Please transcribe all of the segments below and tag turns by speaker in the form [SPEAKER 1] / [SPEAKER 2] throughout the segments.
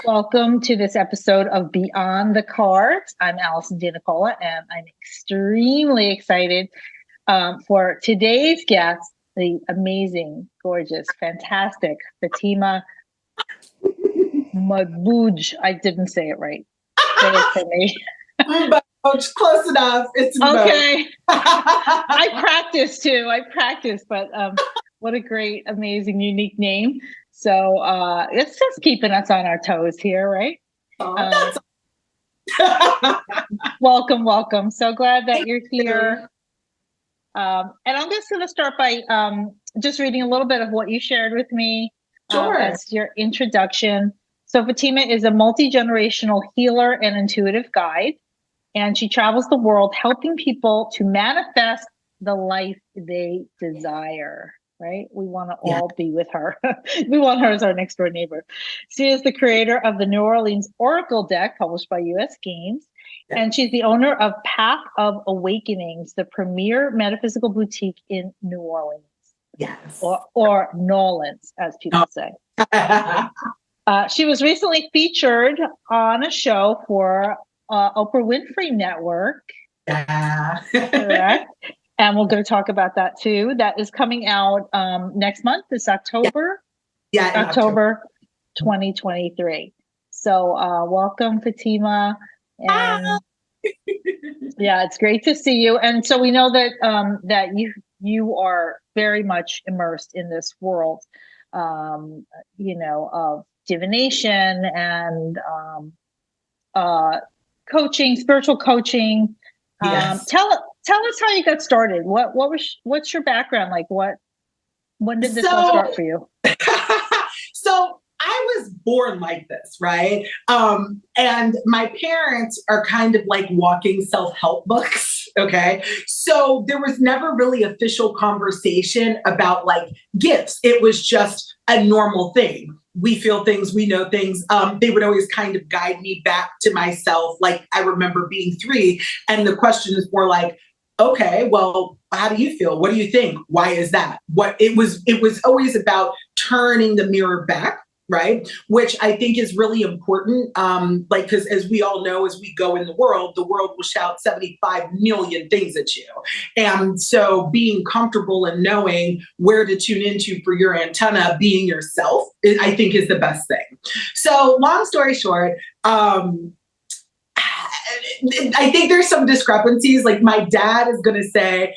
[SPEAKER 1] Welcome to this episode of Beyond the Cards. I'm Allison DeNicola, and I'm extremely excited for today's guest, the amazing, gorgeous, fantastic Fatima Mbodj. I didn't say it right. Say it for me.
[SPEAKER 2] Mbodj, close enough. It's
[SPEAKER 1] okay. I practice too. But what a great, amazing, unique name. So it's just keeping us on our toes here, right? Welcome. So glad that you're here. And I'm just going to start by just reading a little bit of what you shared with me as your introduction. So Fatima is a multi-generational healer and intuitive guide, and she travels the world helping people to manifest the life they desire. Right? We want to all be with her. We want her as our next door neighbor. She is the creator of the New Orleans Oracle deck published by U.S. Games. And she's the owner of Path of Awakenings, the premier metaphysical boutique in New Orleans.
[SPEAKER 2] Yes.
[SPEAKER 1] Or Nolans, as people say. She was recently featured on a show for Oprah Winfrey Network.
[SPEAKER 2] Yeah.
[SPEAKER 1] Correct. And we're going to talk about that too. That is coming out next month. It's October.
[SPEAKER 2] Yeah.
[SPEAKER 1] October 2023. So welcome, Fatima. And yeah, it's great to see you. And so we know that that you are very much immersed in this world, of divination and coaching, spiritual coaching.
[SPEAKER 2] Yes.
[SPEAKER 1] Tell us how you got started. What's your background like? When did this all start for you?
[SPEAKER 2] So I was born like this, right? And my parents are kind of like walking self-help books. Okay. So there was never really official conversation about like gifts. It was just a normal thing. We feel things, we know things. They would always kind of guide me back to myself. Like I remember being 3 and the question is more like, okay, well, how do you feel? What do you think? Why is that? It was always about turning the mirror back, right? Which I think is really important. Because as we all know, as we go in the world will shout 75 million things at you. And so being comfortable and knowing where to tune into for your antenna, being yourself, I think is the best thing. So long story short, I think there's some discrepancies. Like my dad is going to say,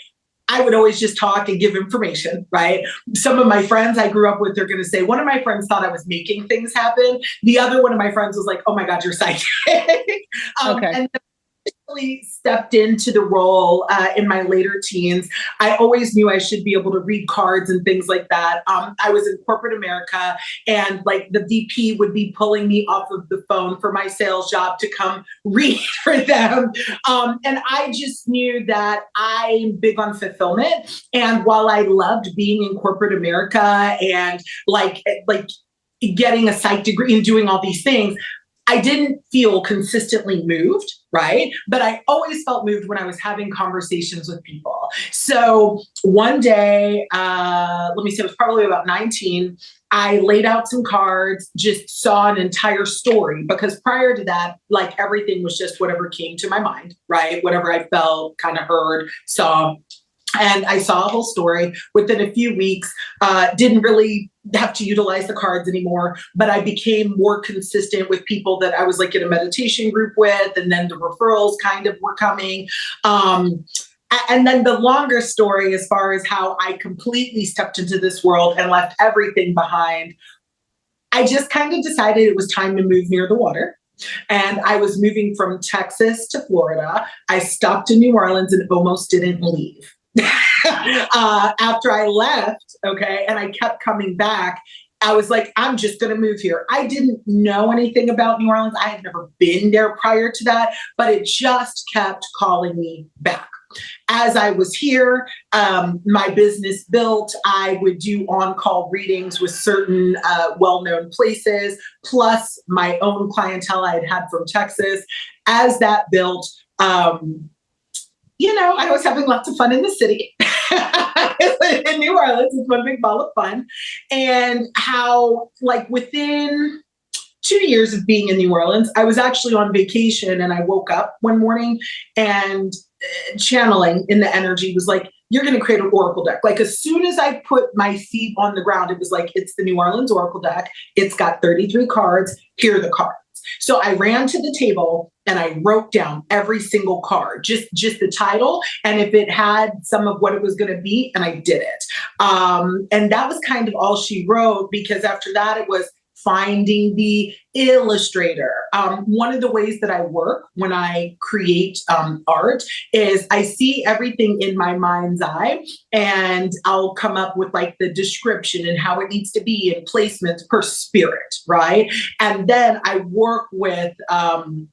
[SPEAKER 2] I would always just talk and give information, right? Some of my friends I grew up with, they're going to say, one of my friends thought I was making things happen. The other one of my friends was like, oh my God, you're psychic.
[SPEAKER 1] Okay.
[SPEAKER 2] And really stepped into the role in my later teens. I always knew I should be able to read cards and things like that. I was in corporate America and like the VP would be pulling me off of the phone for my sales job to come read for them. And I just knew that I'm big on fulfillment. And while I loved being in corporate America and like getting a psych degree and doing all these things, I didn't feel consistently moved, right? But I always felt moved when I was having conversations with people. So one day, let me say it was probably about 19, I laid out some cards, just saw an entire story because prior to that, like everything was just whatever came to my mind, right? Whatever I felt, kind of heard, saw. And I saw a whole story within a few weeks, didn't really have to utilize the cards anymore, but I became more consistent with people that I was like in a meditation group with, and then the referrals kind of were coming. And then the longer story as far as how I completely stepped into this world and left everything behind, I just kind of decided it was time to move near the water. And I was moving from Texas to Florida. I stopped in New Orleans and almost didn't leave. After I left, okay, and I kept coming back, I was like, I'm just going to move here. I didn't know anything about New Orleans. I had never been there prior to that, but it just kept calling me back. As I was here, my business built. I would do on-call readings with certain well-known places, plus my own clientele I had from Texas. As that built, I was having lots of fun in the city. In New Orleans, it's one big ball of fun. And how, like, within 2 years of being in New Orleans, I was actually on vacation and I woke up one morning and channeling in the energy was like, you're going to create an oracle deck. Like as soon as I put my feet on the ground, it was like, it's the New Orleans oracle deck. It's got 33 cards. Here are the cards. So I ran to the table and I wrote down every single card, just the title, and if it had some of what it was going to be, and I did it. And that was kind of all she wrote, because after that it was finding the illustrator. One of the ways that I work when I create art is I see everything in my mind's eye, and I'll come up with like the description and how it needs to be and placements per spirit, right? And then I work with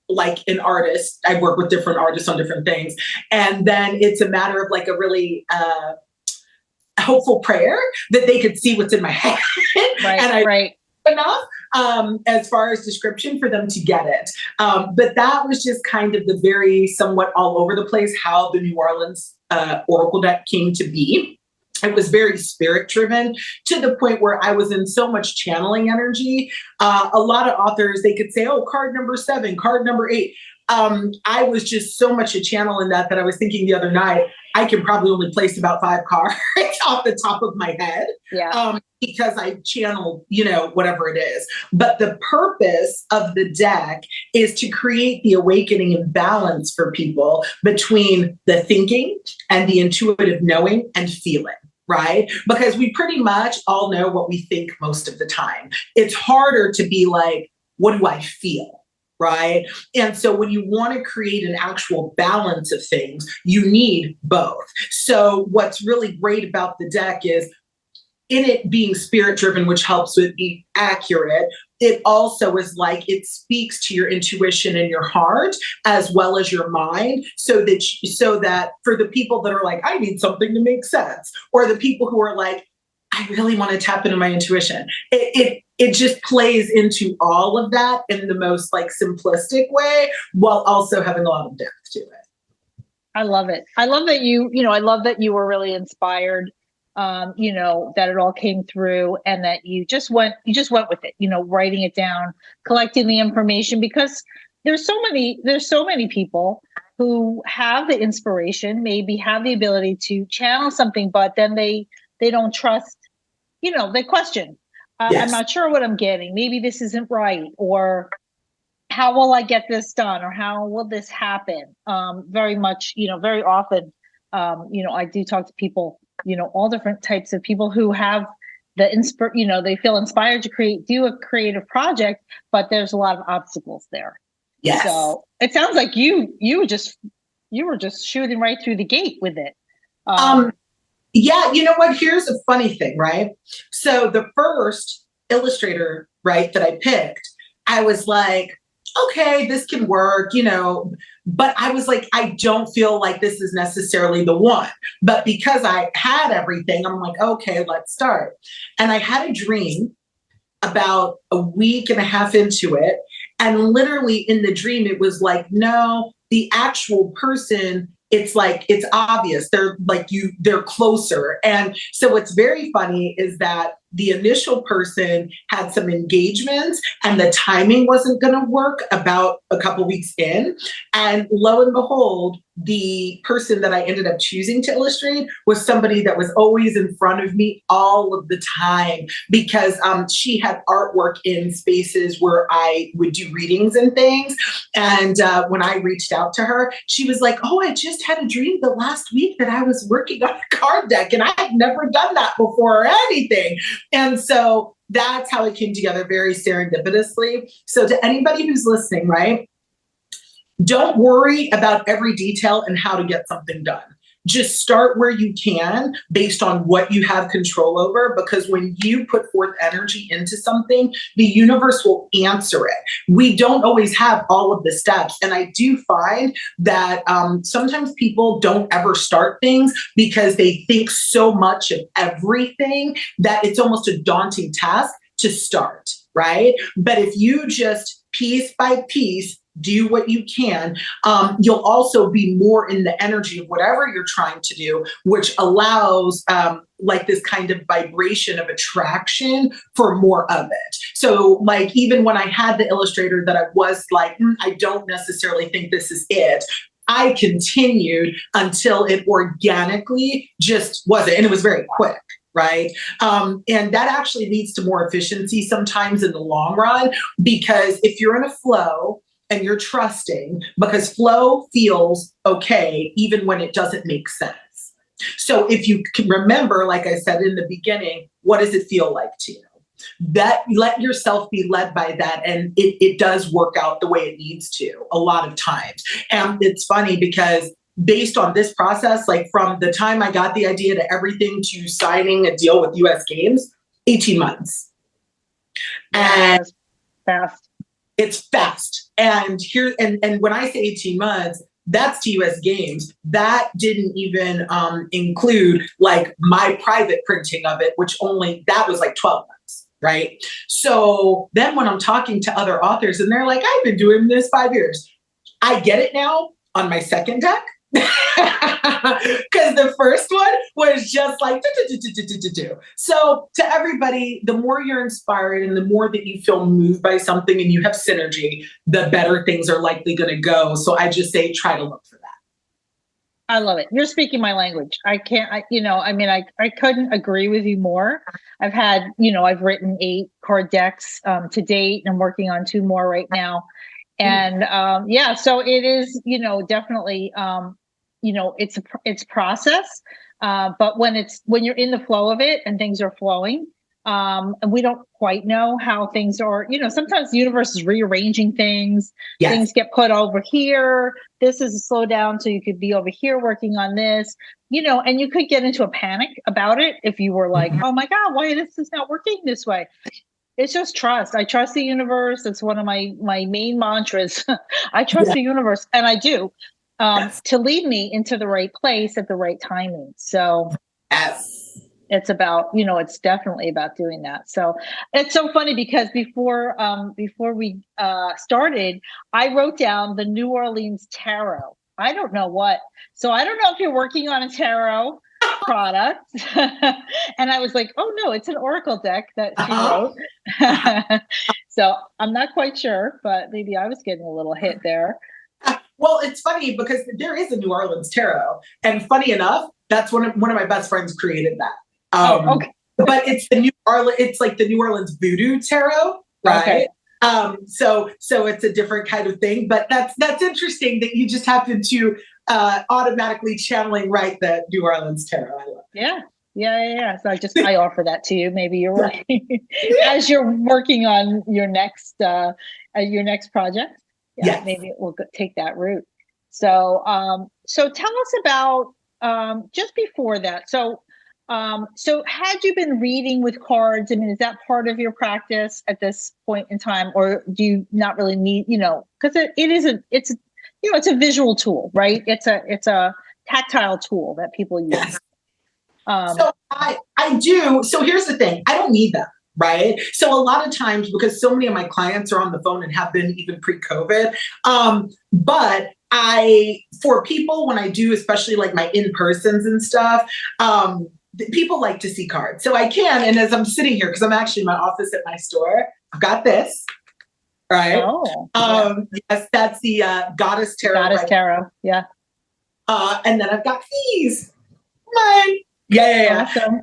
[SPEAKER 2] like an artist. I work with different artists on different things. And then it's a matter of like a really hopeful prayer that they could see what's in my head.
[SPEAKER 1] Right,
[SPEAKER 2] and
[SPEAKER 1] right.
[SPEAKER 2] Enough as far as description for them to get it. But that was just kind of the very somewhat all over the place how the New Orleans Oracle deck came to be. It was very spirit driven to the point where I was in so much channeling energy. A lot of authors, they could say, oh, card number 7, card number 8. I was just so much a channel in that I was thinking the other night, I can probably only place about 5 cards off the top of my head.
[SPEAKER 1] Yeah.
[SPEAKER 2] Because I channeled, whatever it is. But the purpose of the deck is to create the awakening and balance for people between the thinking and the intuitive knowing and feeling. Right? Because we pretty much all know what we think most of the time. It's harder to be like, what do I feel? Right? And so when you want to create an actual balance of things, you need both. So what's really great about the deck is in it being spirit driven, which helps with being accurate, it also is like it speaks to your intuition and your heart as well as your mind, so that for the people that are like, I need something to make sense, or the people who are like, I really want to tap into my intuition. It just plays into all of that in the most like simplistic way, while also having a lot of depth to it.
[SPEAKER 1] I love it. I love that I love that you were really inspired. That it all came through and that you just went with it, writing it down, collecting the information, because there's so many people who have the inspiration, maybe have the ability to channel something, but then they don't trust, they question.
[SPEAKER 2] Yes.
[SPEAKER 1] I'm not sure what I'm getting. Maybe this isn't right, or how will I get this done, or how will this happen? Very much, very often, I do talk to people, all different types of people who have the they feel inspired to do a creative project, but there's a lot of obstacles there.
[SPEAKER 2] Yes.
[SPEAKER 1] So it sounds like you were just shooting right through the gate with it.
[SPEAKER 2] Yeah, you know what? Here's a funny thing, right? So the first illustrator, right, that I picked, I was like, okay, this can work, but I was like, I don't feel like this is necessarily the one. But because I had everything, I'm like, okay, let's start. And I had a dream about a week and a half into it. And literally in the dream, it was like, no, the actual person, it's like, it's obvious. They're closer. And so what's very funny is that the initial person had some engagements and the timing wasn't going to work about a couple weeks in. And lo and behold, the person that I ended up choosing to illustrate was somebody that was always in front of me all of the time, because she had artwork in spaces where I would do readings and things. And when I reached out to her, she was like, oh, I just had a dream the last week that I was working on a card deck and I had never done that before or anything. And so that's how it came together, very serendipitously. So to anybody who's listening, right? Don't worry about every detail and how to get something done. Just start where you can based on what you have control over, because when you put forth energy into something, the universe will answer it. We don't always have all of the steps. And I do find that sometimes people don't ever start things because they think so much of everything that it's almost a daunting task to start, right? But if you just piece by piece do what you can. You'll also be more in the energy of whatever you're trying to do, which allows like this kind of vibration of attraction for more of it. So like, even when I had the Illustrator that I was like, I don't necessarily think this is it, I continued until it organically just wasn't, and it was very quick. Right. And that actually leads to more efficiency sometimes in the long run, because if you're in a flow and you're trusting, because flow feels okay, even when it doesn't make sense. So if you can remember, like I said in the beginning, what does it feel like to you? That let yourself be led by that. And it does work out the way it needs to a lot of times. And it's funny because based on this process, like from the time I got the idea to everything to signing a deal with US Games, 18 months. And
[SPEAKER 1] fast.
[SPEAKER 2] It's fast. And here, and when I say 18 months, that's to US Games. That didn't even include like my private printing of it, which that was like 12 months, right? So then when I'm talking to other authors and they're like, I've been doing this 5 years. I get it now on my second deck. Because the first one was just like do. So to everybody, the more you're inspired and the more that you feel moved by something and you have synergy, the better things are likely going to go. So I just say try to look for that.
[SPEAKER 1] I love it. You're speaking my language. I couldn't agree with you more. I've had, I've written 8 card decks to date, and I'm working on 2 more right now. And so it is, definitely, it's process. But when you're in the flow of it and things are flowing, and we don't quite know how things are, sometimes the universe is rearranging things. Yes. Things get put over here. This is a slowdown, so you could be over here working on this, and you could get into a panic about it if you were like, oh my God, why is this not working this way? It's just trust. I trust the universe. It's one of my main mantras. I trust the universe, and I do, to lead me into the right place at the right timing. So it's about, it's definitely about doing that. So it's so funny because before we started, I wrote down the New Orleans Tarot. I don't know if you're working on a tarot product. And I was like, oh no, it's an oracle deck that she wrote. So I'm not quite sure, but maybe I was getting a little hit there.
[SPEAKER 2] Well, it's funny because there is a New Orleans Tarot, and funny enough, that's one of my best friends created that. Okay. But it's it's like the New Orleans Voodoo Tarot, right? Okay. So it's a different kind of thing, but that's interesting that you just happen to automatically channeling the New Orleans Tarot. I love it.
[SPEAKER 1] Yeah. So I offer that to you. Maybe you're working as you're working on your next project. Yeah, maybe we'll take that route. So tell us about just before that. So had you been reading with cards? I mean, is that part of your practice at this point in time, or do you not really need, because it's a visual tool, right? It's a tactile tool that people use.
[SPEAKER 2] Yes. So I do. So here's the thing. I don't need them, right? So a lot of times, because so many of my clients are on the phone and have been even pre-COVID, but for people, when I do, especially like my in-persons and stuff, people like to see cards. So I can, and as I'm sitting here, because I'm actually in my office at my store, I've got this. Right. Oh, yes, that's the Goddess Tarot.
[SPEAKER 1] Goddess Tarot. Yeah.
[SPEAKER 2] And then I've got these. Mine. Yeah. Awesome.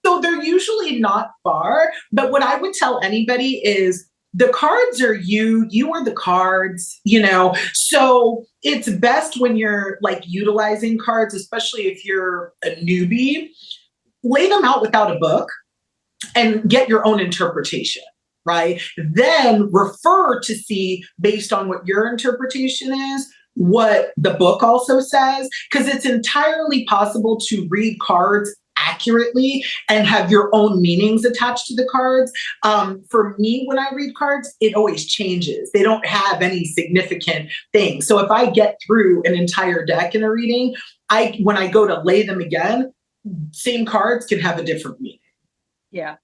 [SPEAKER 2] So they're usually not far, but what I would tell anybody is the cards are you are the cards, so it's best when you're like utilizing cards, especially if you're a newbie, lay them out without a book and get your own interpretation. Right? Then refer to see, based on what your interpretation is, what the book also says, because it's entirely possible to read cards accurately and have your own meanings attached to the cards. For me, when I read cards, it always changes. They don't have any significant things. So if I get through an entire deck in a reading, when I go to lay them again, same cards can have a different meaning.
[SPEAKER 1] Yeah.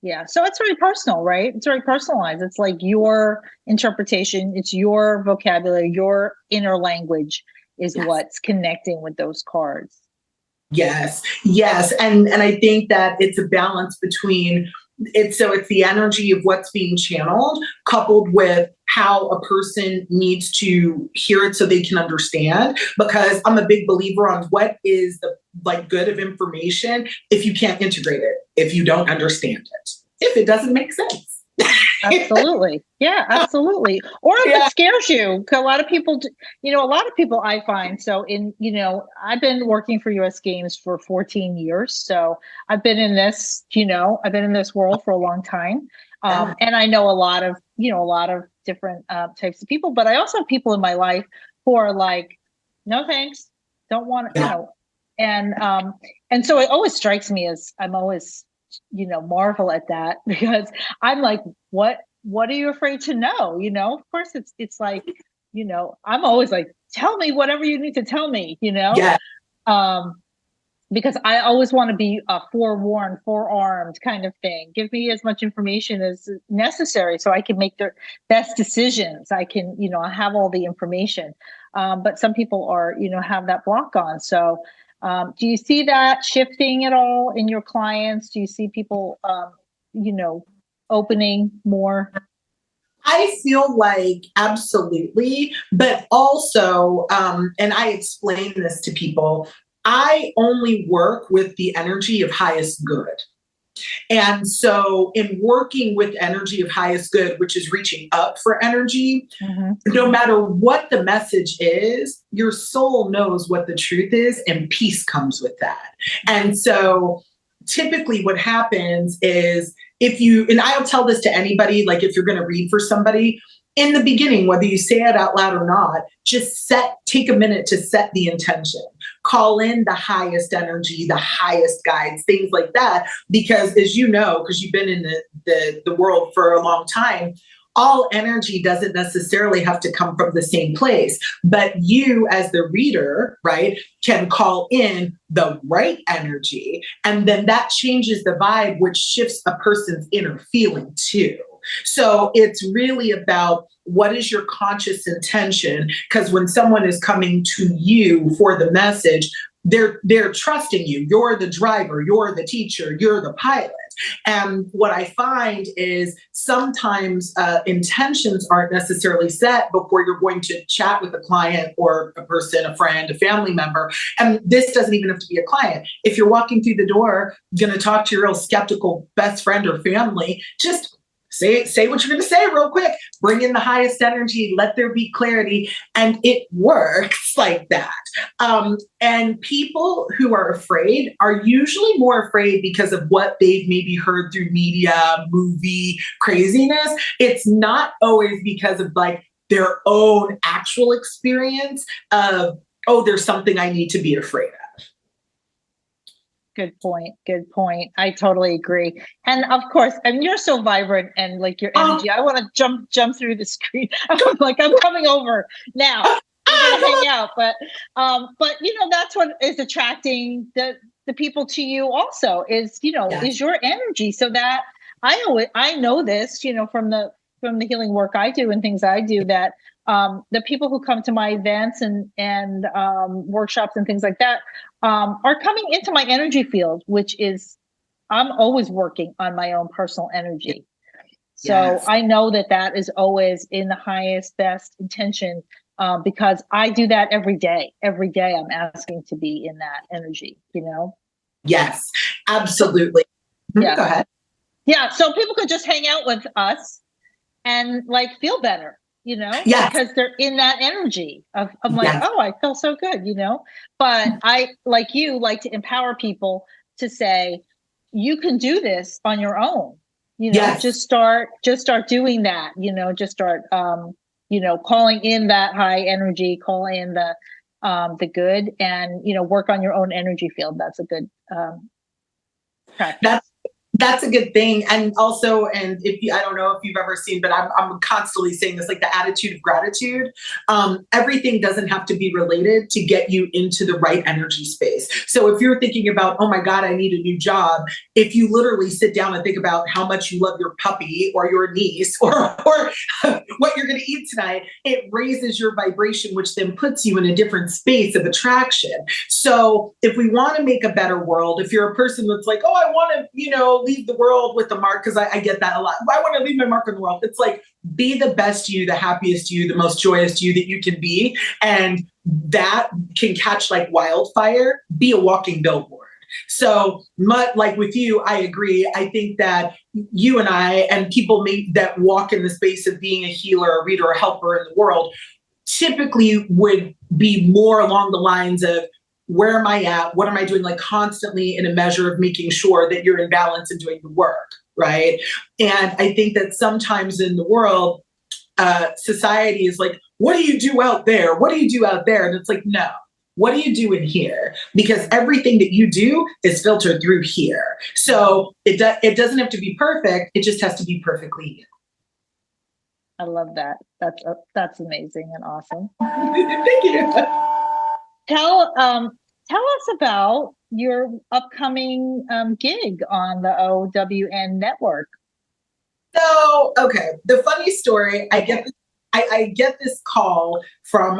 [SPEAKER 1] Yeah. So it's very personal, right? It's very personalized. It's like your interpretation, it's your vocabulary, your inner language is
[SPEAKER 2] Yes.
[SPEAKER 1] what's connecting with those cards.
[SPEAKER 2] Yes, yes. And I think that it's a balance between it's the energy of what's being channeled coupled with how a person needs to hear it so they can understand. Because I'm a big believer on what is the like good of information if you can't integrate it, if you don't understand it, if it doesn't make sense.
[SPEAKER 1] Absolutely. Yeah, absolutely. Or if it scares you, 'cause a lot of people, a lot of people I find. So I've been working for US Games for 14 years. So I've been in this, I've been in this world for a long time. And I know a lot of different types of people, but I also have people in my life who are like, no, thanks. Don't want to, and so it always strikes me as I'm always marvel at that because I'm like, what are you afraid to know? Of course it's like, I'm always like, tell me whatever you need to tell me,
[SPEAKER 2] Yeah.
[SPEAKER 1] Because I always want to be forewarned, forearmed kind of thing. Give me as much information as necessary so I can make the best decisions. I can, I have all the information. But some people are, have that block on. So do you see that shifting at all in your clients? Do you see people, opening more?
[SPEAKER 2] I feel like absolutely, but also, and I explain this to people, I only work with the energy of highest good. And so, in working with energy of highest good, which is reaching up for energy, no matter what the message is, your soul knows what the truth is, and peace comes with that. And so, typically, what happens is and I'll tell this to anybody, like if you're going to read for somebody, in the beginning, whether you say it out loud or not, just take a minute to set the intention. Call in the highest energy, the highest guides, things like that. Because as you know, because you've been in the world for a long time, all energy doesn't necessarily have to come from the same place. But you, as the reader, right, can call in the right energy. And then that changes the vibe, which shifts a person's inner feeling too. So it's really about what is your conscious intention? Because when someone is coming to you for the message, they're trusting you. You're the driver, you're the teacher, you're the pilot. And what I find is sometimes intentions aren't necessarily set before you're going to chat with a client or a person, a friend, a family member. And this doesn't even have to be a client. If you're walking through the door, going to talk to your real skeptical best friend or family, just say what you're going to say real quick. Bring in the highest energy. Let there be clarity. And it works like that. And people who are afraid are usually more afraid because of what they've maybe heard through media, movie craziness. It's not always because of like their own actual experience of, oh, there's something I need to be afraid of.
[SPEAKER 1] Good point. Good point. I totally agree. And of course, and you're so vibrant and like your energy. I want to jump through the screen. I'm like, I'm coming over now. We're gonna hang out. But that's what is attracting the people to you also is, is your energy. So that I know this, from the healing work I do and things I do that the people who come to my events and workshops and things like that are coming into my energy field, which is I'm always working on my own personal energy. So I know that is always in the highest, best intention because I do that every day. Every day I'm asking to be in that energy,
[SPEAKER 2] Yes, absolutely.
[SPEAKER 1] Yeah.
[SPEAKER 2] Go ahead.
[SPEAKER 1] Yeah. So people could just hang out with us and like feel better. Because they're in that energy of like, oh, I feel so good, but I, like you, like to empower people to say, you can do this on your own, just start doing that, just start, calling in that high energy, call in the good and, work on your own energy field. That's a good practice.
[SPEAKER 2] That's a good thing. And also, and I don't know if you've ever seen, but I'm constantly saying this, like the attitude of gratitude. Everything doesn't have to be related to get you into the right energy space. So if you're thinking about, oh my God, I need a new job, if you literally sit down and think about how much you love your puppy or your niece or what you're going to eat tonight, it raises your vibration, which then puts you in a different space of attraction. So if we want to make a better world, if you're a person that's like, oh, I want to, leave the world with a mark, because I get that a lot. I want to leave my mark on the world. It's like, be the best you, the happiest you, the most joyous you that you can be. And that can catch like wildfire. Be a walking billboard. So like with you, I agree. I think that you and I and people that walk in the space of being a healer, a reader, a helper in the world typically would be more along the lines of, where am I at? What am I doing? Like constantly in a measure of making sure that you're in balance and doing the work, right? And I think that sometimes in the world, society is like, what do you do out there? What do you do out there? And it's like, no, what do you do in here? Because everything that you do is filtered through here. So it doesn't have to be perfect. It just has to be perfectly you.
[SPEAKER 1] I love that. That's amazing and awesome.
[SPEAKER 2] Thank you.
[SPEAKER 1] Tell us about your upcoming gig on the OWN network.
[SPEAKER 2] So, okay, the funny story, I get this call from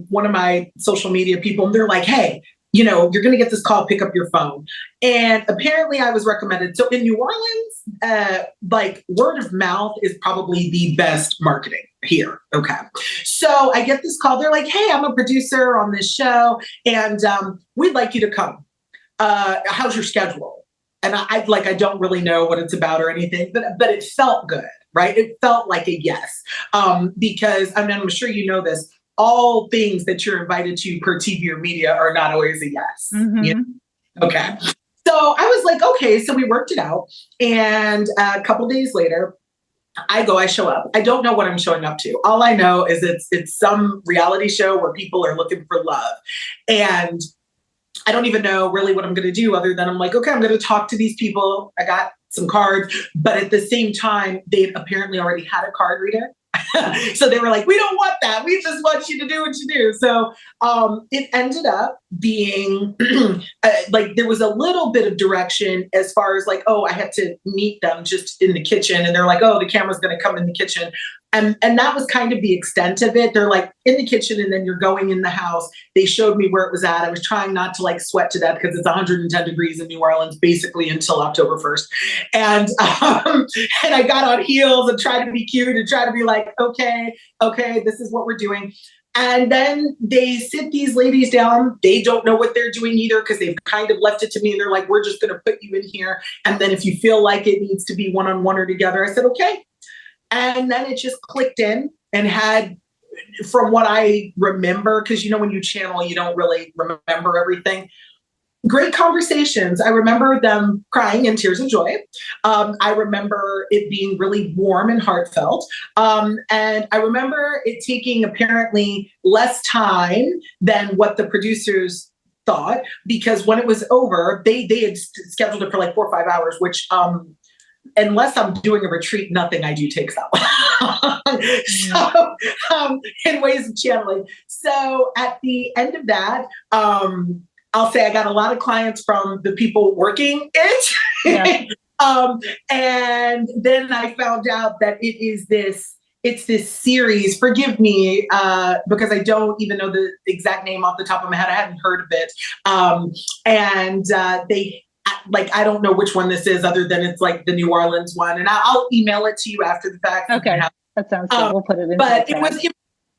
[SPEAKER 2] one of my social media people, and they're like, hey, you're going to get this call, pick up your phone. And apparently I was recommended. So in New Orleans, like word of mouth is probably the best marketing here. Okay. So I get this call. They're like, hey, I'm a producer on this show and we'd like you to come. How's your schedule? And I don't really know what it's about or anything, but it felt good, right? It felt like a yes. Because I'm sure you know this, all things that you're invited to per TV or media are not always a yes.
[SPEAKER 1] Mm-hmm.
[SPEAKER 2] Okay. So I was like, okay, so we worked it out. And a couple days later, I show up. I don't know what I'm showing up to. All I know is it's some reality show where people are looking for love. And I don't even know really what I'm going to do other than I'm like, okay, I'm going to talk to these people. I got some cards, but at the same time, they apparently already had a card reader. So they were like, we don't want that. We just want you to do what you do. So it ended up being like there was a little bit of direction as far as like, oh, I had to meet them just in the kitchen. And they're like, oh, the camera's going to come in the kitchen. And that was kind of the extent of it. They're like in the kitchen and then you're going in the house. They showed me where it was at. I was trying not to like sweat to death because it's 110 degrees in New Orleans, basically until October 1st. And I got on heels and tried to be cute and try to be like, okay, this is what we're doing. And then they sit these ladies down. They don't know what they're doing either because they've kind of left it to me. And they're like, we're just going to put you in here. And then if you feel like it needs to be one-on-one or together, I said, okay. And then it just clicked in and had, from what I remember, because when you channel, you don't really remember everything. Great conversations. I remember them crying in tears of joy. I remember it being really warm and heartfelt. And I remember it taking apparently less time than what the producers thought, because when it was over, they had scheduled it for like 4 or 5 hours, which unless I'm doing a retreat, nothing I do takes that long. So in ways of channeling. So at the end of that, I'll say I got a lot of clients from the people working it. Yeah. And then I found out that it's this series, forgive me, because I don't even know the exact name off the top of my head. I hadn't heard of it. They, like, I don't know which one this is other than it's like the New Orleans one. And I'll email it to you after the fact.
[SPEAKER 1] Okay. That sounds good. We'll put it in.
[SPEAKER 2] But it was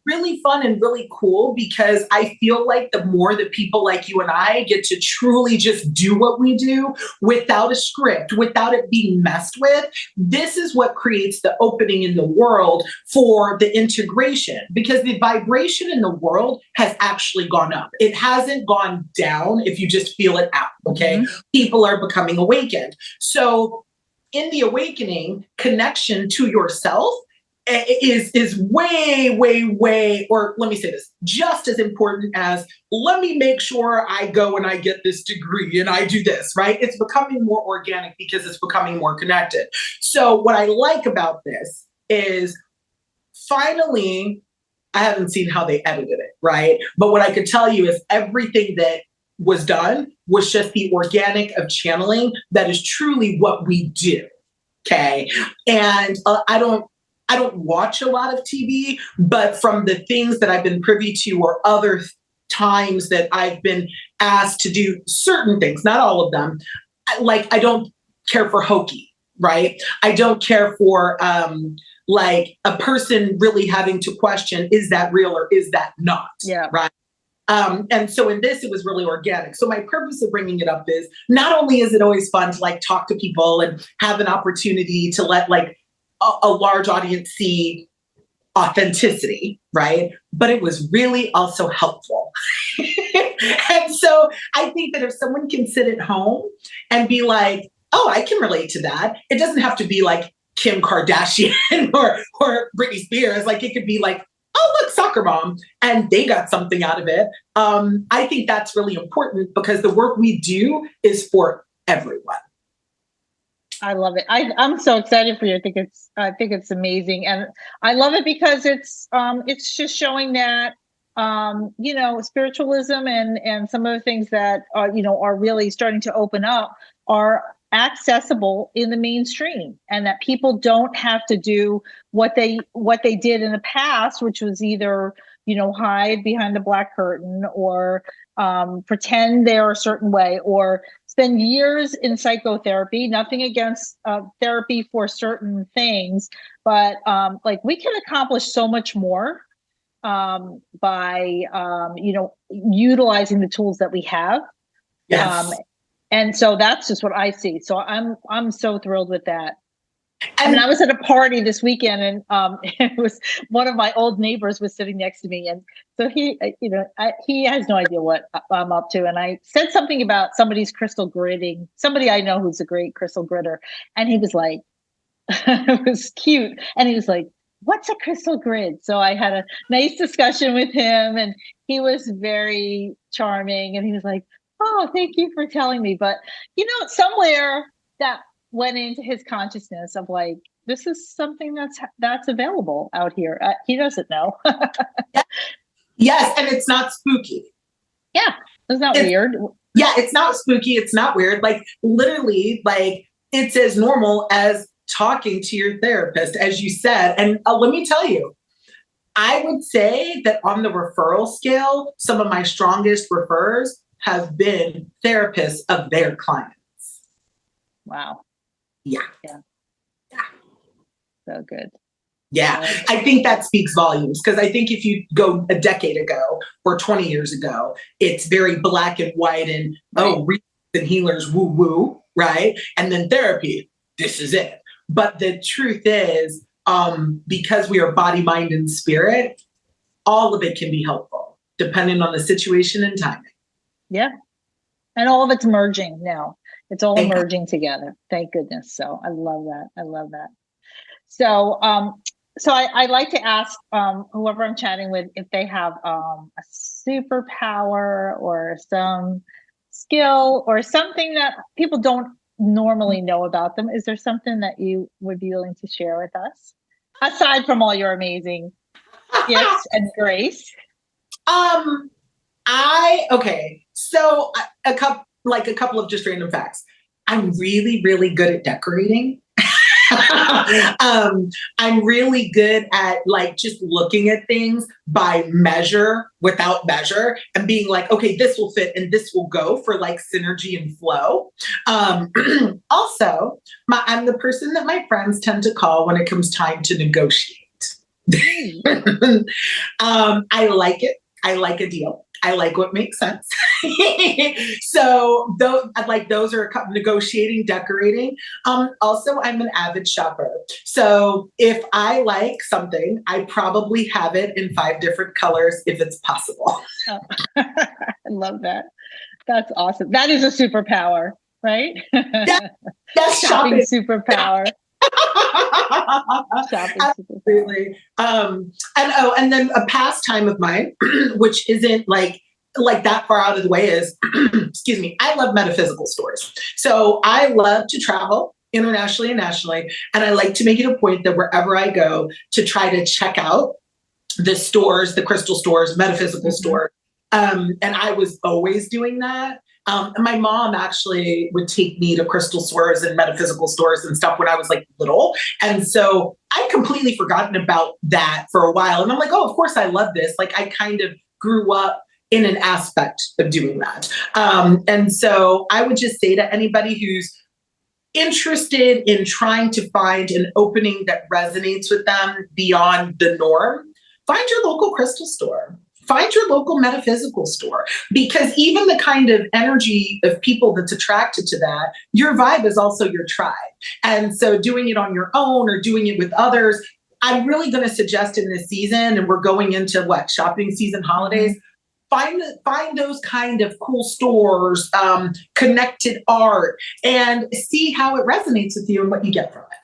[SPEAKER 2] really fun and really cool because I feel like the more that people like you and I get to truly just do what we do without a script, without it being messed with, this is what creates the opening in the world for the integration, because the vibration in the world has actually gone up. It hasn't gone down if you just feel it out, okay? Mm-hmm. People are becoming awakened. So in the awakening, connection to yourself is way, way, way, or let me say this, just as important as let me make sure I go and I get this degree and I do this, right? It's becoming more organic because it's becoming more connected. So what I like about this is finally, I haven't seen how they edited it, right? But what I could tell you is everything that was done was just the organic of channeling that is truly what we do. Okay. And I don't watch a lot of TV, but from the things that I've been privy to or other times that I've been asked to do certain things, not all of them, I don't care for hokey, right? I don't care for like a person really having to question, is that real or is that not?
[SPEAKER 1] Yeah.
[SPEAKER 2] Right. And so in this, it was really organic. So my purpose of bringing it up is not only is it always fun to like talk to people and have an opportunity to let like a large audience see authenticity, right? But it was really also helpful. And so I think that if someone can sit at home and be like, oh, I can relate to that. It doesn't have to be like Kim Kardashian or Britney Spears. Like it could be like, oh, look, soccer mom, and they got something out of it. I think that's really important because the work we do is for everyone.
[SPEAKER 1] I love it. I'm so excited for you. I think it's amazing, and I love it because it's just showing that spiritualism and some of the things that are really starting to open up are accessible in the mainstream, and that people don't have to do what they did in the past, which was either hide behind the black curtain or pretend they're a certain way or spend years in psychotherapy. Nothing against therapy for certain things, but we can accomplish so much more by utilizing the tools that we have.
[SPEAKER 2] Yes.
[SPEAKER 1] And so that's just what I see. So I'm so thrilled with that. I mean, I was at a party this weekend, and it was one of my old neighbors was sitting next to me, and so he has no idea what I'm up to. And I said something about somebody's crystal gridding, somebody I know who's a great crystal gritter, and he was like, it was cute, and he was like, "What's a crystal grid?" So I had a nice discussion with him, and he was very charming, and he was like, "Oh, thank you for telling me." But somewhere that went into his consciousness of like, this is something that's available out here. He doesn't know.
[SPEAKER 2] Yes, and it's not spooky.
[SPEAKER 1] Yeah, it's not weird.
[SPEAKER 2] Yeah, it's not spooky. It's not weird. Like literally, like it's as normal as talking to your therapist, as you said. And let me tell you, I would say that on the referral scale, some of my strongest referrers have been therapists of their clients.
[SPEAKER 1] Wow.
[SPEAKER 2] Yeah.
[SPEAKER 1] So good.
[SPEAKER 2] Yeah. I think that speaks volumes because I think if you go a decade ago or 20 years ago, it's very black and white and, readers and healers, woo woo, right? And then therapy, this is it. But the truth is, because we are body, mind, and spirit, all of it can be helpful depending on the situation and timing. Yeah.
[SPEAKER 1] And all of it's merging now. It's all merging together. Thank goodness. So I love that. I love that. So, I like to ask whoever I'm chatting with if they have a superpower or some skill or something that people don't normally know about them. Is there something that you would be willing to share with us aside from all your amazing gifts and grace?
[SPEAKER 2] So a couple of just random facts. I'm really, really good at decorating. I'm really good at like just looking at things by measure without measure and being like, okay, this will fit and this will go for like synergy and flow. Also, I'm the person that my friends tend to call when it comes time to negotiate. I like it. I like a deal. I like what makes sense. So those are a couple negotiating, decorating. Also, I'm an avid shopper. So if I like something, I probably have it in 5 different colors if it's possible.
[SPEAKER 1] Oh. I love that. That's awesome. That is a superpower, right?
[SPEAKER 2] That's shopping
[SPEAKER 1] superpower. Shopping.
[SPEAKER 2] Absolutely. And then a pastime of mine, which isn't like that far out of the way, is, excuse me, I love metaphysical stores. So I love to travel internationally and nationally. And I like to make it a point that wherever I go to try to check out the stores, the crystal stores, metaphysical stores. And I was always doing that. My mom actually would take me to crystal stores and metaphysical stores and stuff when I was like little. And so I'd completely forgotten about that for a while. And I'm like, oh, of course I love this. Like I kind of grew up in an aspect of doing that. And so I would just say to anybody who's interested in trying to find an opening that resonates with them beyond the norm, find your local crystal store. Find your local metaphysical store, because even the kind of energy of people that's attracted to that, your vibe is also your tribe. And so doing it on your own or doing it with others, I'm really going to suggest in this season, and we're going into what, shopping season, holidays, find those kind of cool stores, connected art, and see how it resonates with you and what you get from it.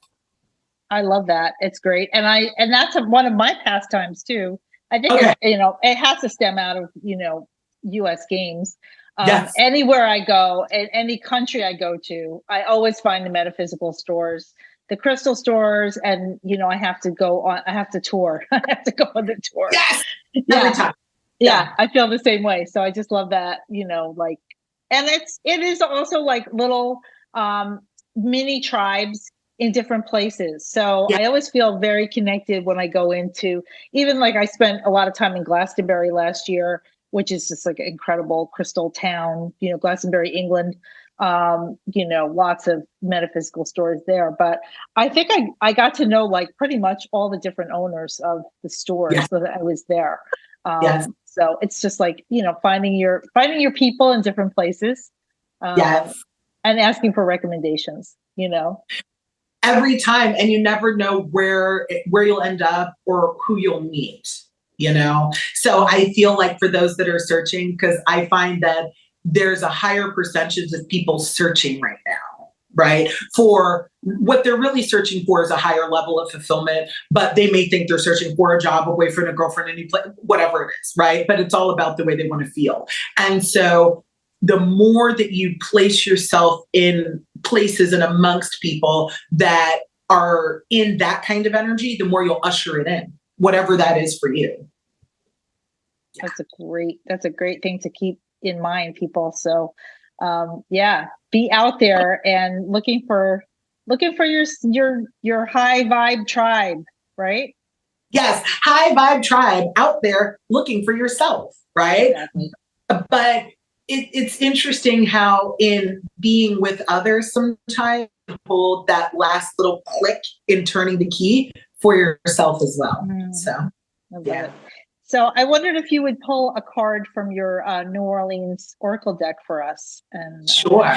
[SPEAKER 1] I love that. It's great. And that's one of my pastimes too. I think, it has to stem out of, US games.
[SPEAKER 2] Yes.
[SPEAKER 1] Anywhere I go, in any country I go to, I always find the metaphysical stores, the crystal stores, and, I have to tour. I have to go on the tour.
[SPEAKER 2] Yes. Every time.
[SPEAKER 1] Yeah, I feel the same way. So I just love that, and it is also like little mini tribes in different places. So I always feel very connected when I go into, even like I spent a lot of time in Glastonbury last year, which is just like an incredible crystal town, Glastonbury, England, lots of metaphysical stores there. But I think I got to know like pretty much all the different owners of the stores that I was there. So it's just like, finding your people in different places, and asking for recommendations,
[SPEAKER 2] every time. And you never know where you'll end up or who you'll meet, So I feel like for those that are searching, because I find that there's a higher percentage of people searching right now, right? For what they're really searching for is a higher level of fulfillment, but they may think they're searching for a job, a boyfriend, a girlfriend, any place, whatever it is, right? But it's all about the way they want to feel. And so the more that you place yourself in places and amongst people that are in that kind of energy, the more you'll usher it in, whatever that is for you.
[SPEAKER 1] That's a great thing to keep in mind, people. So, be out there and looking for your high vibe tribe, right?
[SPEAKER 2] Yes. High vibe tribe out there looking for yourself. Right. Exactly. But it's interesting how in being with others, sometimes hold that last little click in turning the key for yourself as well. So,
[SPEAKER 1] So I wondered if you would pull a card from your New Orleans Oracle deck for us. And
[SPEAKER 2] sure.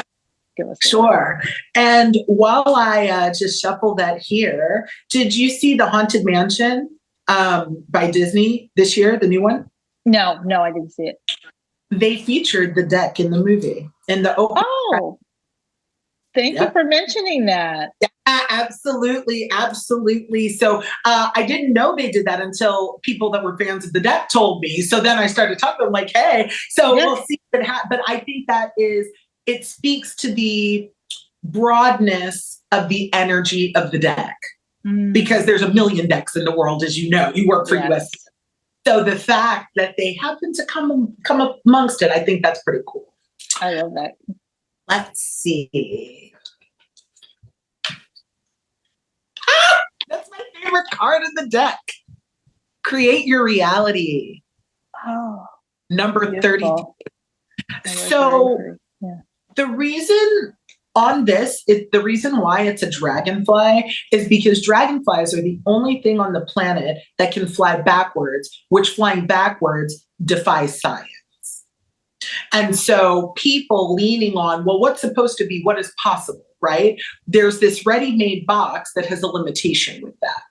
[SPEAKER 1] Give us
[SPEAKER 2] sure. And while I just shuffle that here, did you see the Haunted Mansion by Disney this year, the new one?
[SPEAKER 1] No, I didn't see it.
[SPEAKER 2] They featured the deck in the movie, in the open.
[SPEAKER 1] Oh, thank you for mentioning that.
[SPEAKER 2] Yeah, absolutely. So I didn't know they did that until people that were fans of the deck told me. So then I started talking, like, hey, so we'll see what happens. But I think it speaks to the broadness of the energy of the deck, because there's a million decks in the world, as you know. You work for US. So the fact that they happen to come up amongst it, I think that's pretty cool.
[SPEAKER 1] I love that.
[SPEAKER 2] Let's see. That's my favorite card in the deck. Create your reality.
[SPEAKER 1] Oh,
[SPEAKER 2] number 30. So the reason on this, the reason why it's a dragonfly is because dragonflies are the only thing on the planet that can fly backwards, which flying backwards defies science. And so people leaning on, well, what's supposed to be, what is possible, right? There's this ready-made box that has a limitation with that.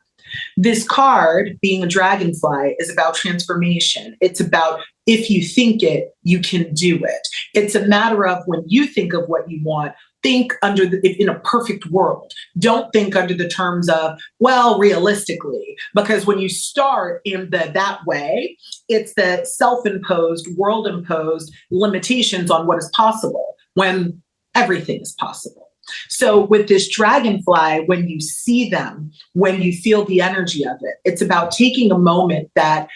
[SPEAKER 2] This card, being a dragonfly, is about transformation. It's about, if you think it, you can do it. It's a matter of when you think of what you want, think in a perfect world. Don't think under the terms of, well, realistically, because when you start in that way, it's the self-imposed, world-imposed limitations on what is possible when everything is possible. So with this dragonfly, when you see them, when you feel the energy of it, it's about taking a moment that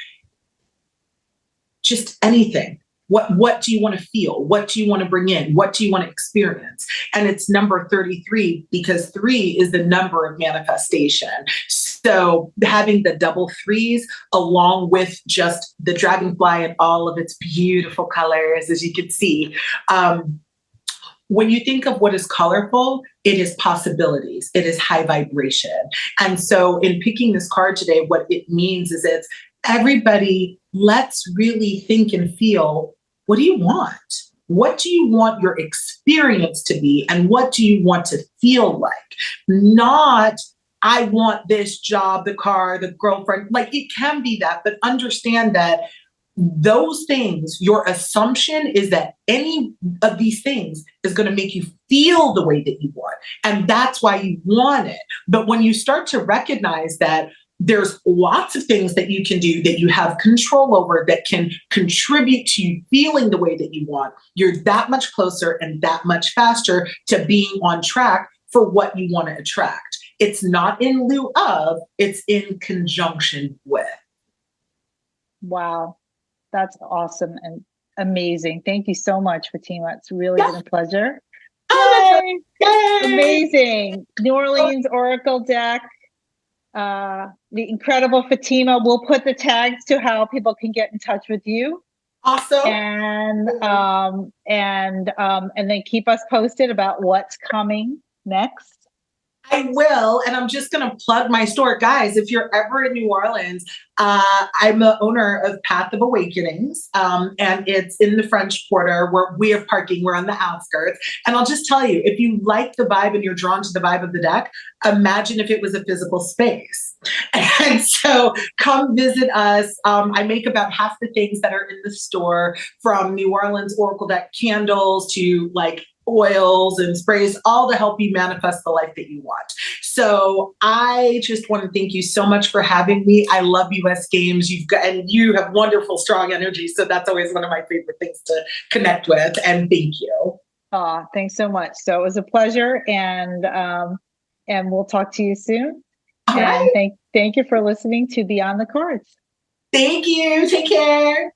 [SPEAKER 2] just anything. What do you want to feel? What do you want to bring in? What do you want to experience? And it's number 33 because 3 is the number of manifestation. So having the double 3s along with just the dragonfly and all of its beautiful colors, as you can see, when you think of what is colorful, it is possibilities. It is high vibration. And so in picking this card today, what it means is it's everybody, let's really think and feel, what do you want? What do you want your experience to be? And what do you want to feel like? Not, I want this job, the car, the girlfriend. Like it can be that, but understand that those things, your assumption is that any of these things is going to make you feel the way that you want. And that's why you want it. But when you start to recognize that there's lots of things that you can do that you have control over that can contribute to you feeling the way that you want, you're that much closer and that much faster to being on track for what you want to attract. It's not in lieu of, it's in conjunction with.
[SPEAKER 1] Wow. That's awesome and amazing. Thank you so much, Fatima. It's really been a pleasure. Yay! Yay! Amazing. New Orleans Oracle deck. The incredible Fatima. We'll put the tags to how people can get in touch with you.
[SPEAKER 2] Awesome.
[SPEAKER 1] And then keep us posted about what's coming next.
[SPEAKER 2] I will. And I'm just going to plug my store. Guys, if you're ever in New Orleans, I'm the owner of Path of Awakenings. And it's in the French Quarter where we have parking. We're on the outskirts. And I'll just tell you, if you like the vibe and you're drawn to the vibe of the deck, imagine if it was a physical space. And so come visit us. I make about half the things that are in the store, from New Orleans Oracle deck candles to like oils and sprays, all to help you manifest the life that you want. So I just want to thank you so much for having me. I love US Games. And you have wonderful, strong energy. So that's always one of my favorite things to connect with. And thank you.
[SPEAKER 1] Thanks so much. So it was a pleasure, and we'll talk to you soon.
[SPEAKER 2] All
[SPEAKER 1] and
[SPEAKER 2] right.
[SPEAKER 1] thank you for listening to Beyond the Cards.
[SPEAKER 2] Thank you. Take care.